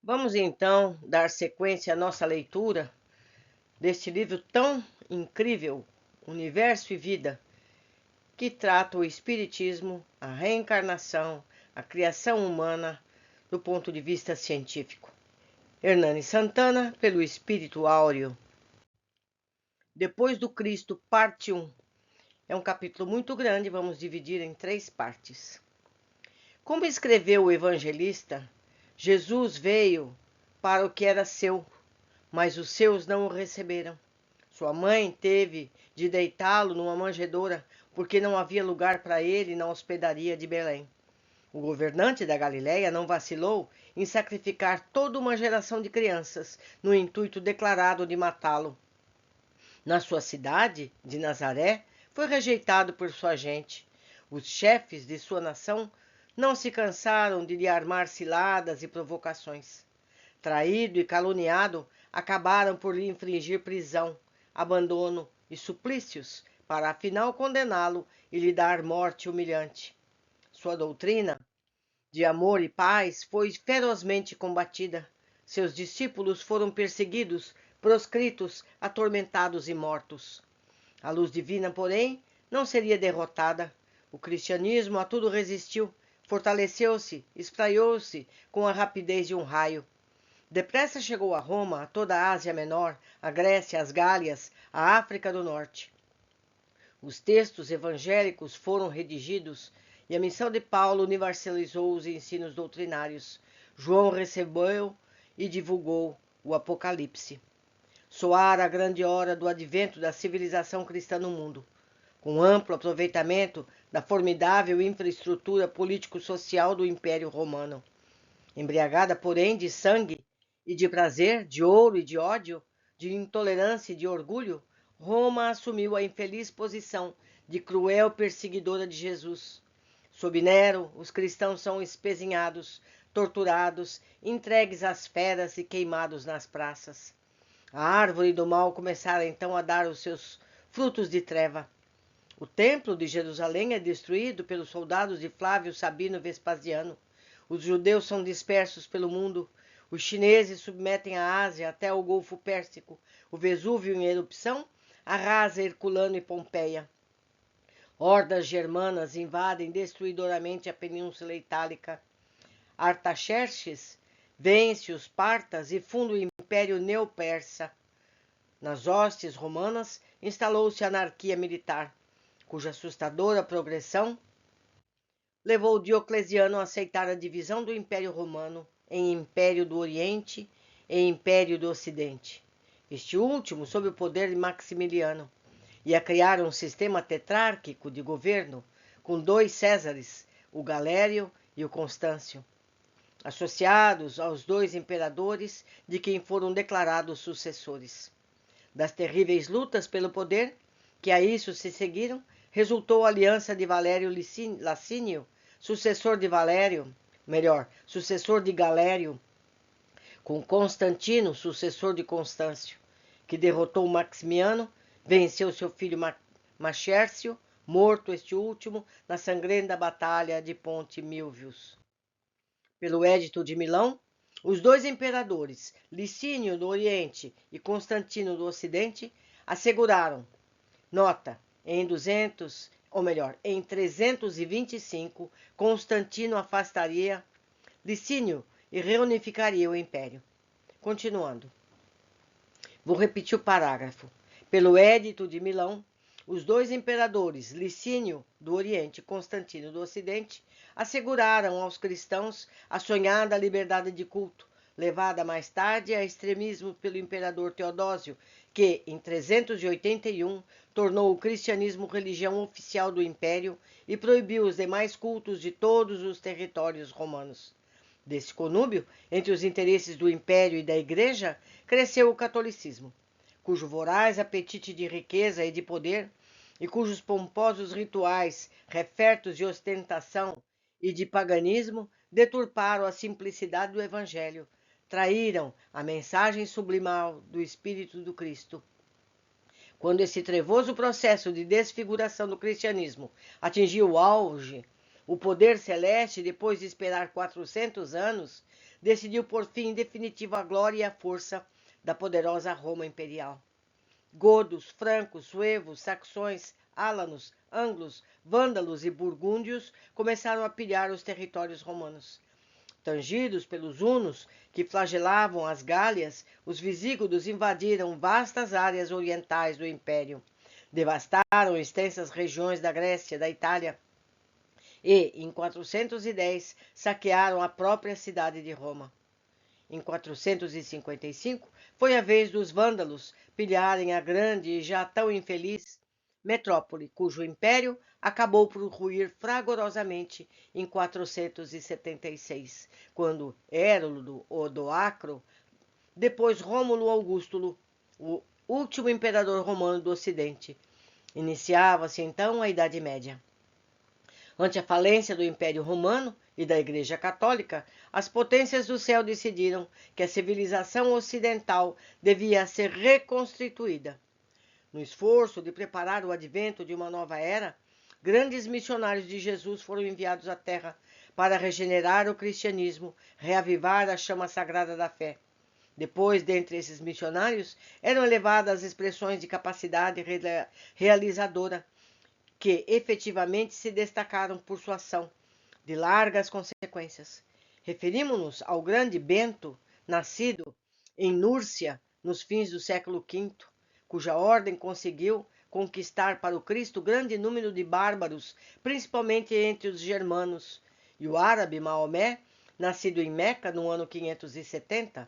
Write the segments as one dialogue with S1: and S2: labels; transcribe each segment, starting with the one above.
S1: Vamos então dar sequência à nossa leitura deste livro tão incrível, Universo e Vida, que trata o espiritismo, a reencarnação, a criação humana do ponto de vista científico. Hernani Santana, pelo Espírito Áureo. Depois do Cristo, parte 1. É um capítulo muito grande, vamos dividir em 3 partes. Como escreveu o evangelista, Jesus veio para o que era seu, mas os seus não o receberam. Sua mãe teve de deitá-lo numa manjedoura, porque não havia lugar para ele na hospedaria de Belém. O governante da Galiléia não vacilou em sacrificar toda uma geração de crianças, no intuito declarado de matá-lo. Na sua cidade, de Nazaré, foi rejeitado por sua gente. Os chefes de sua nação não se cansaram de lhe armar ciladas e provocações. Traído e caluniado, acabaram por lhe infligir prisão, abandono e suplícios, para afinal condená-lo e lhe dar morte humilhante. Sua doutrina de amor e paz foi ferozmente combatida. Seus discípulos foram perseguidos, proscritos, atormentados e mortos. A luz divina, porém, não seria derrotada. O cristianismo a tudo resistiu, fortaleceu-se, espraiou-se com a rapidez de um raio. Depressa chegou a Roma, a toda a Ásia Menor, a Grécia, as Gálias, a África do Norte. Os textos evangélicos foram redigidos e a missão de Paulo universalizou os ensinos doutrinários. João recebeu e divulgou o Apocalipse. Soara a grande hora do advento da civilização cristã no mundo. Com amplo aproveitamento da formidável infraestrutura político-social do Império Romano. Embriagada, porém, de sangue e de prazer, de ouro e de ódio, de intolerância e de orgulho, Roma assumiu a infeliz posição de cruel perseguidora de Jesus. Sob Nero, os cristãos são espezinhados, torturados, entregues às feras e queimados nas praças. A árvore do mal começara então a dar os seus frutos de treva. O templo de Jerusalém é destruído pelos soldados de Flávio Sabino Vespasiano. Os judeus são dispersos pelo mundo. Os chineses submetem a Ásia até o Golfo Pérsico. O Vesúvio em erupção arrasa Herculano e Pompeia. Hordas germanas invadem destruidoramente a Península Itálica. Artaxerxes vence os partas e funda o Império Neo-Persa. Nas hostes romanas instalou-se a anarquia militar, cuja assustadora progressão levou Diocleciano a aceitar a divisão do Império Romano em Império do Oriente e Império do Ocidente, este último sob o poder de Maximiliano, e a criar um sistema tetrárquico de governo com 2 Césares, o Galério e o Constâncio, associados aos 2 imperadores de quem foram declarados sucessores. Das terríveis lutas pelo poder, que a isso se seguiram, resultou a aliança de Valério Lacínio, sucessor de Galério, com Constantino, sucessor de Constâncio, que derrotou Maximiano, venceu seu filho Maxércio, morto este último na sangrenta batalha de Ponte Milvius. Pelo Édito de Milão, os 2 imperadores, Licínio do Oriente e Constantino do Ocidente, asseguraram, nota, em 325, Constantino afastaria Licínio e reunificaria o império. Continuando. Vou repetir o parágrafo. Pelo Édito de Milão, os 2 imperadores, Licínio do Oriente e Constantino do Ocidente, asseguraram aos cristãos a sonhada liberdade de culto, levada mais tarde a extremismo pelo imperador Teodósio, que, em 381, tornou o cristianismo religião oficial do império e proibiu os demais cultos de todos os territórios romanos. Desse conúbio, entre os interesses do império e da igreja, cresceu o catolicismo, cujo voraz apetite de riqueza e de poder, e cujos pomposos rituais, refertos de ostentação e de paganismo, deturparam a simplicidade do evangelho, traíram a mensagem sublimal do Espírito do Cristo. Quando esse trevoso processo de desfiguração do cristianismo atingiu o auge, o poder celeste, depois de esperar 400 anos, decidiu por fim em definitivo a glória e a força da poderosa Roma imperial. Godos, francos, suevos, saxões, álanos, anglos, vândalos e burgúndios começaram a pilhar os territórios romanos. Tangidos pelos hunos, que flagelavam as Gálias, os visígodos invadiram vastas áreas orientais do império. Devastaram extensas regiões da Grécia, da Itália, e, em 410, saquearam a própria cidade de Roma. Em 455, foi a vez dos vândalos pilharem a grande e já tão infeliz metrópole, cujo império acabou por ruir fragorosamente em 476, quando Hérolo Odoacro, depois Rômulo Augusto, o último imperador romano do Ocidente. Iniciava-se então a Idade Média. Ante a falência do Império Romano e da Igreja Católica, as potências do céu decidiram que a civilização ocidental devia ser reconstituída. No esforço de preparar o advento de uma nova era, grandes missionários de Jesus foram enviados à Terra para regenerar o cristianismo, reavivar a chama sagrada da fé. Depois, dentre esses missionários, eram elevadas expressões de capacidade realizadora, que efetivamente se destacaram por sua ação, de largas consequências. Referimos-nos ao grande Bento, nascido em Núrcia, nos fins do século V, cuja ordem conseguiu conquistar para o Cristo grande número de bárbaros, principalmente entre os germanos, e o árabe Maomé, nascido em Meca no ano 570.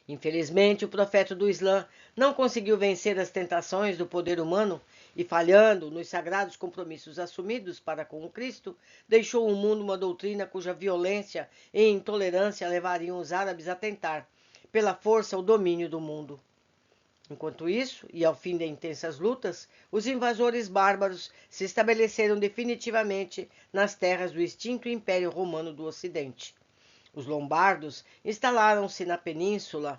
S1: Infelizmente, o profeta do Islã não conseguiu vencer as tentações do poder humano e, falhando nos sagrados compromissos assumidos para com o Cristo, deixou ao mundo uma doutrina cuja violência e intolerância levariam os árabes a tentar, pela força, o domínio do mundo. Enquanto isso, e ao fim de intensas lutas, os invasores bárbaros se estabeleceram definitivamente nas terras do extinto Império Romano do Ocidente. Os lombardos instalaram-se na Península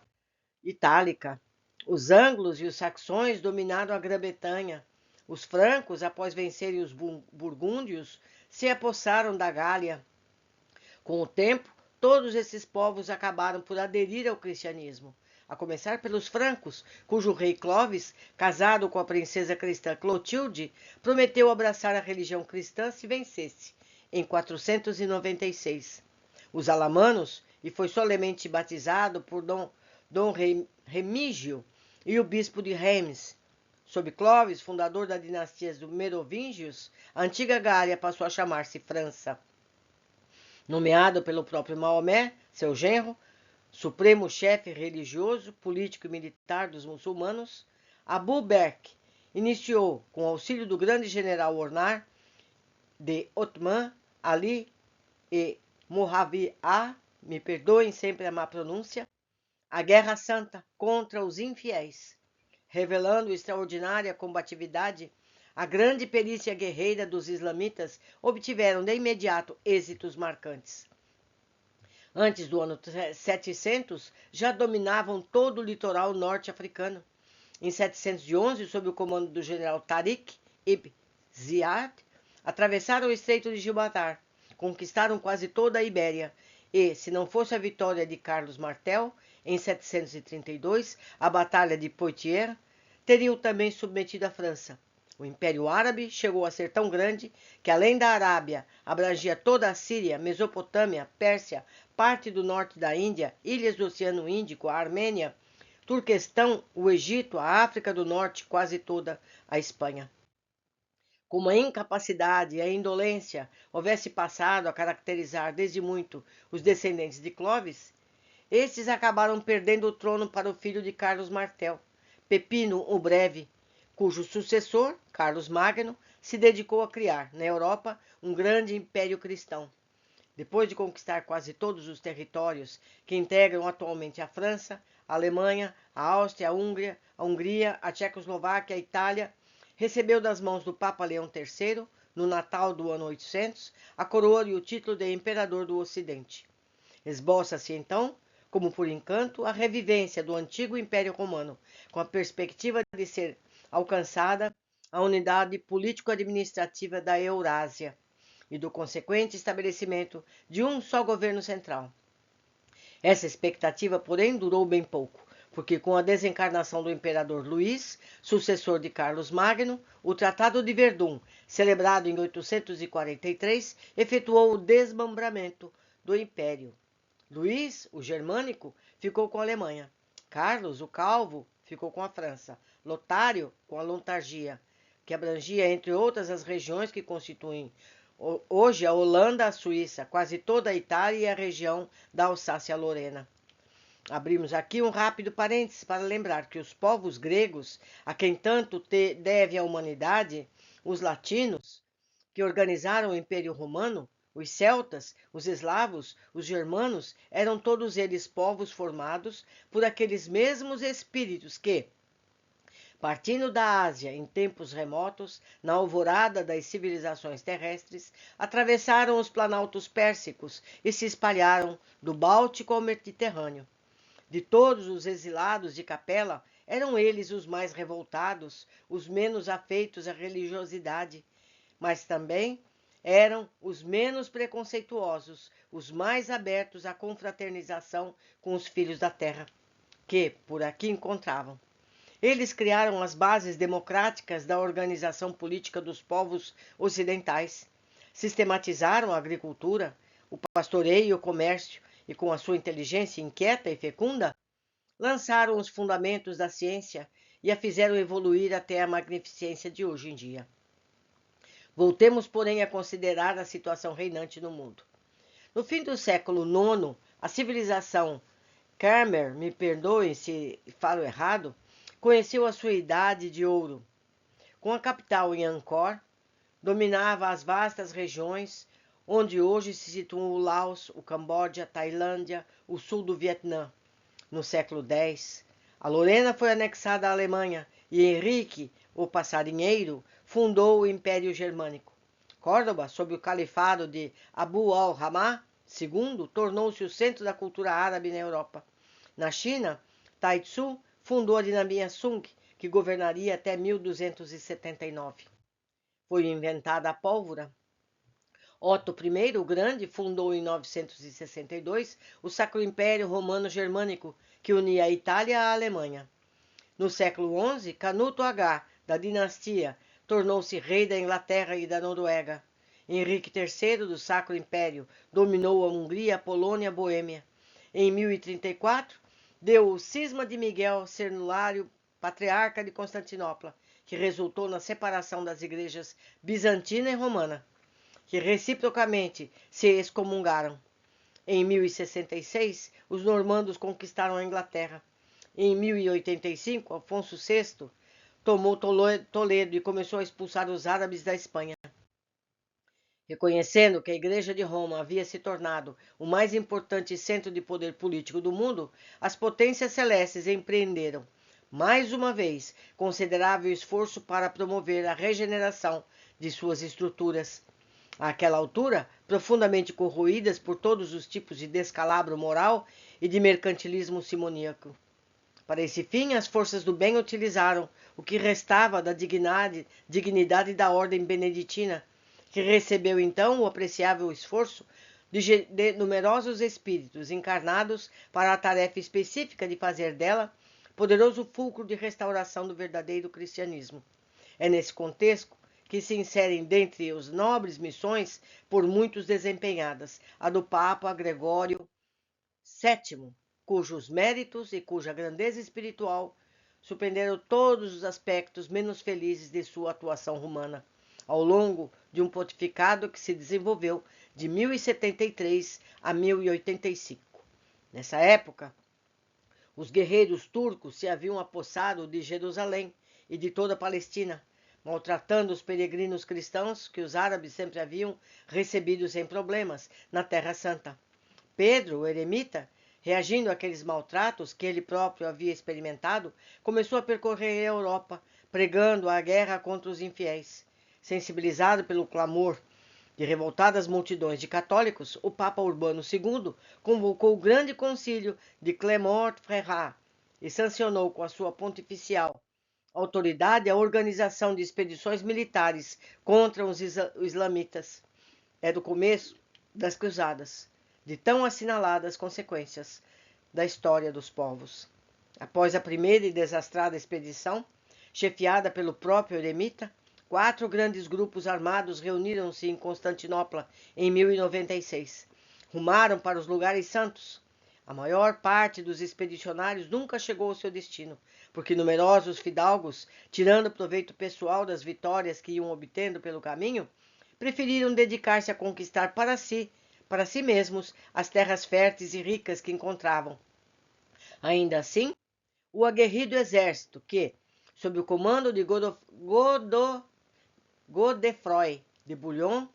S1: Itálica. Os anglos e os saxões dominaram a Grã-Bretanha. Os francos, após vencerem os burgúndios, se apossaram da Gália. Com o tempo, todos esses povos acabaram por aderir ao cristianismo, a começar pelos francos, cujo rei Clovis, casado com a princesa cristã Clotilde, prometeu abraçar a religião cristã se vencesse, em 496. Os alamanos, e foi solenemente batizado por Dom Remígio e o bispo de Reims. Sob Clovis, fundador da dinastia dos Merovingios, a antiga Gália passou a chamar-se França. Nomeado pelo próprio Maomé, seu genro, supremo chefe religioso, político e militar dos muçulmanos, Abu Bakr iniciou, com o auxílio do grande general Ornar de Othman, Ali e Muawiyah, me perdoem sempre a má pronúncia, a Guerra Santa contra os infiéis, revelando extraordinária combatividade. A grande perícia guerreira dos islamitas obtiveram de imediato êxitos marcantes. Antes do ano 700, já dominavam todo o litoral norte-africano. Em 711, sob o comando do general Tariq ibn Ziyad, atravessaram o Estreito de Gibraltar, conquistaram quase toda a Ibéria e, se não fosse a vitória de Carlos Martel, em 732, a Batalha de Poitiers, teriam também submetido a França. O Império Árabe chegou a ser tão grande que, além da Arábia, abrangia toda a Síria, Mesopotâmia, Pérsia, parte do norte da Índia, ilhas do Oceano Índico, a Armênia, Turquestão, o Egito, a África do Norte, quase toda a Espanha. Como a incapacidade e a indolência houvesse passado a caracterizar desde muito os descendentes de Clovis, estes acabaram perdendo o trono para o filho de Carlos Martel, Pepino o Breve, cujo sucessor, Carlos Magno, se dedicou a criar, na Europa, um grande império cristão. Depois de conquistar quase todos os territórios que integram atualmente a França, a Alemanha, a Áustria, a Hungria, a Tchecoslováquia, a Itália, recebeu das mãos do Papa Leão III, no Natal do ano 800, a coroa e o título de Imperador do Ocidente. Esboça-se, então, como por encanto, a revivência do antigo Império Romano, com a perspectiva de ser alcançada a unidade político-administrativa da Eurásia e do consequente estabelecimento de um só governo central. Essa expectativa, porém, durou bem pouco, porque com a desencarnação do imperador Luís, sucessor de Carlos Magno, o Tratado de Verdun, celebrado em 843, efetuou o desmembramento do império. Luís, o germânico, ficou com a Alemanha. Carlos, o calvo, ficou com a França. Lotário, com a Lontargia, que abrangia, entre outras, as regiões que constituem hoje a Holanda, a Suíça, quase toda a Itália e a região da Alsácia-Lorena. Abrimos aqui um rápido parênteses para lembrar que os povos gregos, a quem tanto deve a humanidade, os latinos, que organizaram o Império Romano, os celtas, os eslavos, os germanos, eram todos eles povos formados por aqueles mesmos espíritos que, partindo da Ásia em tempos remotos, na alvorada das civilizações terrestres, atravessaram os planaltos pérsicos e se espalharam do Báltico ao Mediterrâneo. De todos os exilados de Capela, eram eles os mais revoltados, os menos afeitos à religiosidade, mas também eram os menos preconceituosos, os mais abertos à confraternização com os filhos da terra, que por aqui encontravam. Eles criaram as bases democráticas da organização política dos povos ocidentais, sistematizaram a agricultura, o pastoreio e o comércio, e com a sua inteligência inquieta e fecunda, lançaram os fundamentos da ciência e a fizeram evoluir até a magnificência de hoje em dia. Voltemos, porém, a considerar a situação reinante no mundo. No fim do século IX, a civilização Khmer, me perdoem se falo errado, conheceu a sua idade de ouro. Com a capital em Angkor, dominava as vastas regiões onde hoje se situam o Laos, o Camboja, a Tailândia, o sul do Vietnã. No século X, a Lorena foi anexada à Alemanha e Henrique, o Passarinheiro, fundou o Império Germânico. Córdoba, sob o califado de Abu al-Rahma II, tornou-se o centro da cultura árabe na Europa. Na China, Taizhou fundou a dinastia Sung, que governaria até 1279. Foi inventada a pólvora. Otto I, o Grande, fundou em 962 o Sacro Império Romano Germânico, que unia a Itália à Alemanha. No século XI, Canuto H, da dinastia, tornou-se rei da Inglaterra e da Noruega. Henrique III, do Sacro Império, dominou a Hungria, a Polônia e a Boêmia. Em 1034, deu o cisma de Miguel Cernulário, patriarca de Constantinopla, que resultou na separação das igrejas bizantina e romana, que reciprocamente se excomungaram. Em 1066, os normandos conquistaram a Inglaterra. Em 1085, Afonso VI tomou Toledo e começou a expulsar os árabes da Espanha. Reconhecendo que a Igreja de Roma havia se tornado o mais importante centro de poder político do mundo, as potências celestes empreenderam, mais uma vez, considerável esforço para promover a regeneração de suas estruturas. Àquela altura, profundamente corroídas por todos os tipos de descalabro moral e de mercantilismo simoníaco. Para esse fim, as forças do bem utilizaram o que restava da dignidade da ordem beneditina, que recebeu então o apreciável esforço de numerosos espíritos encarnados para a tarefa específica de fazer dela poderoso fulcro de restauração do verdadeiro cristianismo. É nesse contexto que se inserem dentre os nobres missões por muitos desempenhadas, a do Papa Gregório VII, cujos méritos e cuja grandeza espiritual surpreenderam todos os aspectos menos felizes de sua atuação romana, ao longo de um pontificado que se desenvolveu de 1073 a 1085. Nessa época, os guerreiros turcos se haviam apossado de Jerusalém e de toda a Palestina, maltratando os peregrinos cristãos que os árabes sempre haviam recebido sem problemas na Terra Santa. Pedro, o eremita, reagindo àqueles maltratos que ele próprio havia experimentado, começou a percorrer a Europa, pregando a guerra contra os infiéis. Sensibilizado pelo clamor de revoltadas multidões de católicos, o Papa Urbano II convocou o grande concílio de Clermont-Ferrand e sancionou com a sua pontificial autoridade a organização de expedições militares contra os islamitas. É do começo das cruzadas, de tão assinaladas consequências. da história dos povos. Após a primeira e desastrada expedição, chefiada pelo próprio eremita, 4 grandes grupos armados reuniram-se em Constantinopla em 1096. Rumaram para os lugares santos. A maior parte dos expedicionários nunca chegou ao seu destino, porque numerosos fidalgos, tirando proveito pessoal das vitórias que iam obtendo pelo caminho, preferiram dedicar-se a conquistar para si mesmos, as terras férteis e ricas que encontravam. Ainda assim, o aguerrido exército que, sob o comando de Godefroy de Bouillon,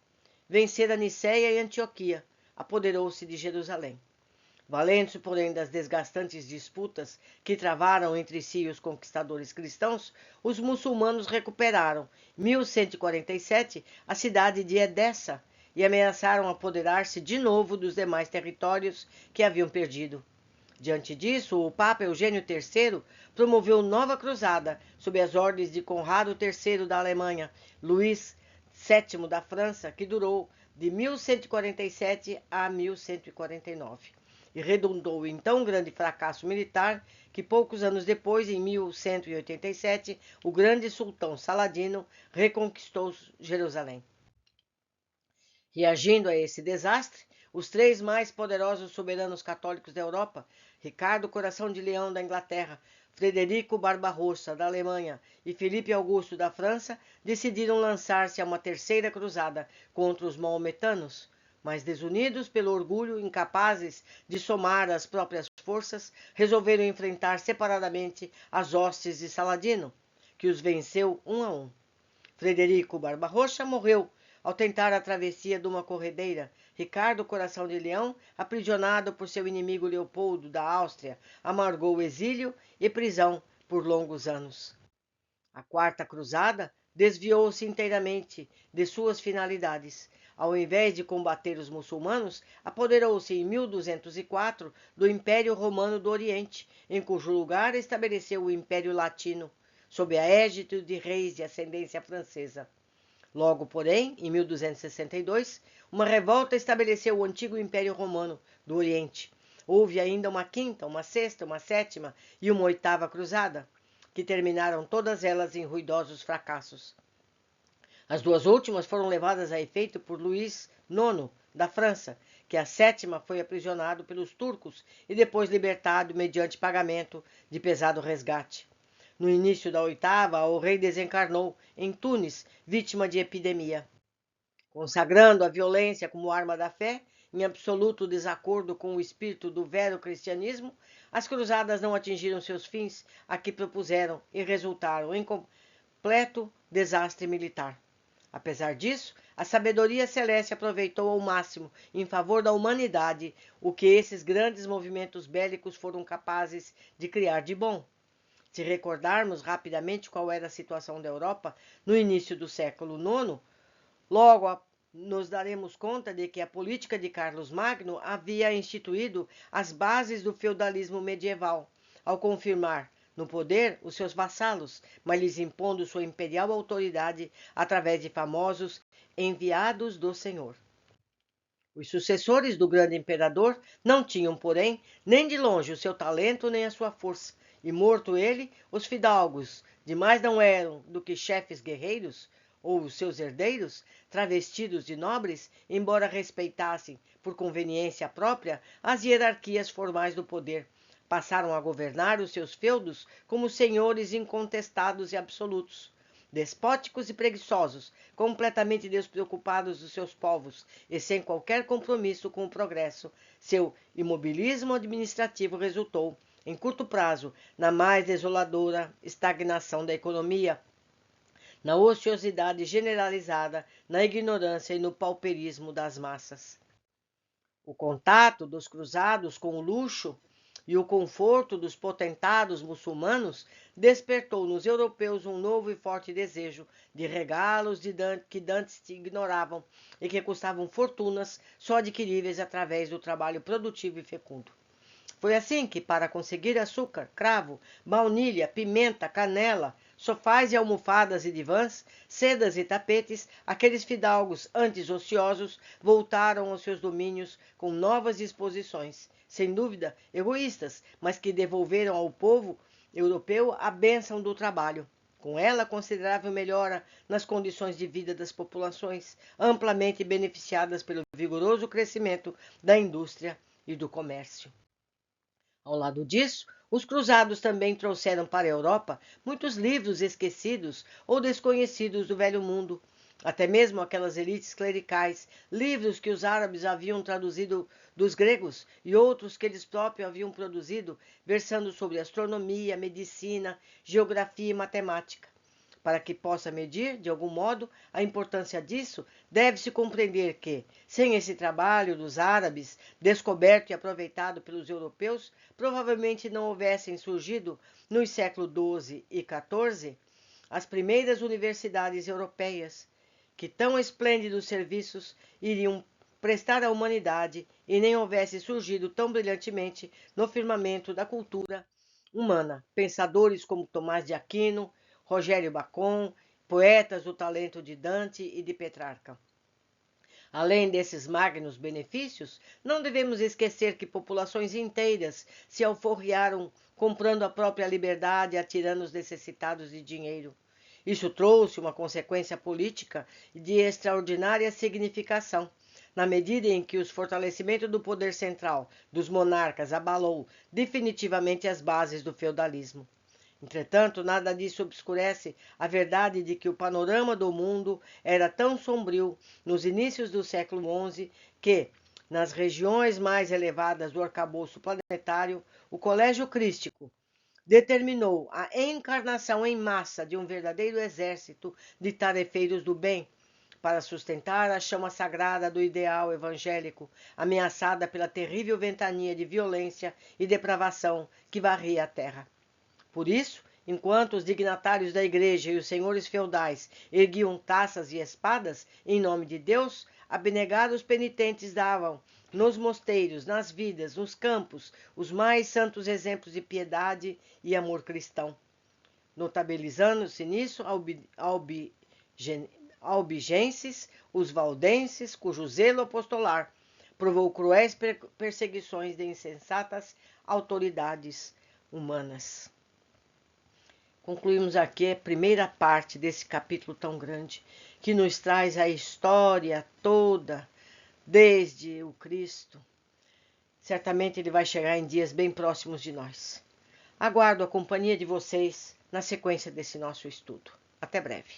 S1: vencera Niceia e Antioquia, apoderou-se de Jerusalém. Valendo-se, porém, das desgastantes disputas que travaram entre si os conquistadores cristãos, os muçulmanos recuperaram, em 1147, a cidade de Edessa e ameaçaram apoderar-se de novo dos demais territórios que haviam perdido. Diante disso, o Papa Eugênio III promoveu nova cruzada sob as ordens de Conrado III da Alemanha, Luís VII da França, que durou de 1147 a 1149. E redundou em tão grande fracasso militar que poucos anos depois, em 1187, o grande sultão Saladino reconquistou Jerusalém. Reagindo a esse desastre, os 3 mais poderosos soberanos católicos da Europa, Ricardo Coração de Leão da Inglaterra, Frederico Barbarossa da Alemanha e Filipe Augusto da França, decidiram lançar-se a uma terceira cruzada contra os maometanos, mas desunidos pelo orgulho, incapazes de somar as próprias forças, resolveram enfrentar separadamente as hostes de Saladino, que os venceu um a um. Frederico Barbarossa morreu ao tentar a travessia de uma corredeira. Ricardo Coração de Leão, aprisionado por seu inimigo Leopoldo da Áustria, amargou exílio e prisão por longos anos. A Quarta Cruzada desviou-se inteiramente de suas finalidades. Ao invés de combater os muçulmanos, apoderou-se em 1204 do Império Romano do Oriente, em cujo lugar estabeleceu o Império Latino, sob a égide de reis de ascendência francesa. Logo, porém, em 1262, uma revolta estabeleceu o antigo Império Romano do Oriente. Houve ainda uma quinta, uma sexta, uma sétima e uma oitava cruzada, que terminaram todas elas em ruidosos fracassos. As 2 últimas foram levadas a efeito por Luís IX, da França, que a sétima foi aprisionado pelos turcos e depois libertado mediante pagamento de pesado resgate. No início da oitava, o rei desencarnou em Tunis, vítima de epidemia. Consagrando a violência como arma da fé, em absoluto desacordo com o espírito do velho cristianismo, as cruzadas não atingiram seus fins a que propuseram e resultaram em completo desastre militar. Apesar disso, a sabedoria celeste aproveitou ao máximo, em favor da humanidade, o que esses grandes movimentos bélicos foram capazes de criar de bom. Se recordarmos rapidamente qual era a situação da Europa no início do século IX, logo nos daremos conta de que a política de Carlos Magno havia instituído as bases do feudalismo medieval, ao confirmar no poder os seus vassalos, mas lhes impondo sua imperial autoridade através de famosos enviados do Senhor. Os sucessores do grande imperador não tinham, porém, nem de longe o seu talento nem a sua força, e morto ele, os fidalgos demais não eram do que chefes guerreiros, ou os seus herdeiros, travestidos de nobres, embora respeitassem, por conveniência própria, as hierarquias formais do poder, passaram a governar os seus feudos como senhores incontestados e absolutos. Despóticos e preguiçosos, completamente despreocupados dos seus povos e sem qualquer compromisso com o progresso, seu imobilismo administrativo resultou, em curto prazo, na mais desoladora estagnação da economia, na ociosidade generalizada, na ignorância e no pauperismo das massas. O contato dos cruzados com o luxo e o conforto dos potentados muçulmanos despertou nos europeus um novo e forte desejo de regalos que dantes ignoravam e que custavam fortunas, só adquiríveis através do trabalho produtivo e fecundo. Foi assim que, para conseguir açúcar, cravo, baunilha, pimenta, canela, sofás e almofadas e divãs, sedas e tapetes, aqueles fidalgos antes ociosos voltaram aos seus domínios com novas disposições, sem dúvida egoístas, mas que devolveram ao povo europeu a bênção do trabalho. Com ela, considerável melhora nas condições de vida das populações, amplamente beneficiadas pelo vigoroso crescimento da indústria e do comércio. Ao lado disso, os cruzados também trouxeram para a Europa muitos livros esquecidos ou desconhecidos do Velho Mundo, até mesmo aquelas elites clericais, livros que os árabes haviam traduzido dos gregos e outros que eles próprios haviam produzido, versando sobre astronomia, medicina, geografia e matemática. Para que possa medir, de algum modo, a importância disso, deve-se compreender que, sem esse trabalho dos árabes, descoberto e aproveitado pelos europeus, provavelmente não houvessem surgido, nos séculos XII e XIV, as primeiras universidades europeias, que tão esplêndidos serviços iriam prestar à humanidade e nem houvesse surgido tão brilhantemente no firmamento da cultura humana pensadores como Tomás de Aquino, Rogério Bacon, poetas do talento de Dante e de Petrarca. Além desses magnos benefícios, não devemos esquecer que populações inteiras se alforriaram comprando a própria liberdade a tiranos necessitados de dinheiro. Isso trouxe uma consequência política de extraordinária significação, na medida em que o fortalecimento do poder central dos monarcas abalou definitivamente as bases do feudalismo. Entretanto, nada disso obscurece a verdade de que o panorama do mundo era tão sombrio nos inícios do século XI que, nas regiões mais elevadas do arcabouço planetário, o Colégio Crístico determinou a encarnação em massa de um verdadeiro exército de tarefeiros do bem para sustentar a chama sagrada do ideal evangélico, ameaçada pela terrível ventania de violência e depravação que varria a terra. Por isso, enquanto os dignatários da igreja e os senhores feudais erguiam taças e espadas em nome de Deus, abnegados penitentes davam, nos mosteiros, nas vidas, nos campos, os mais santos exemplos de piedade e amor cristão. Notabilizando-se nisso albigenses, os valdenses, cujo zelo apostolar provou cruéis perseguições de insensatas autoridades humanas. Concluímos aqui a primeira parte desse capítulo tão grande, que nos traz a história toda, desde o Cristo. Certamente ele vai chegar em dias bem próximos de nós. Aguardo a companhia de vocês na sequência desse nosso estudo. Até breve.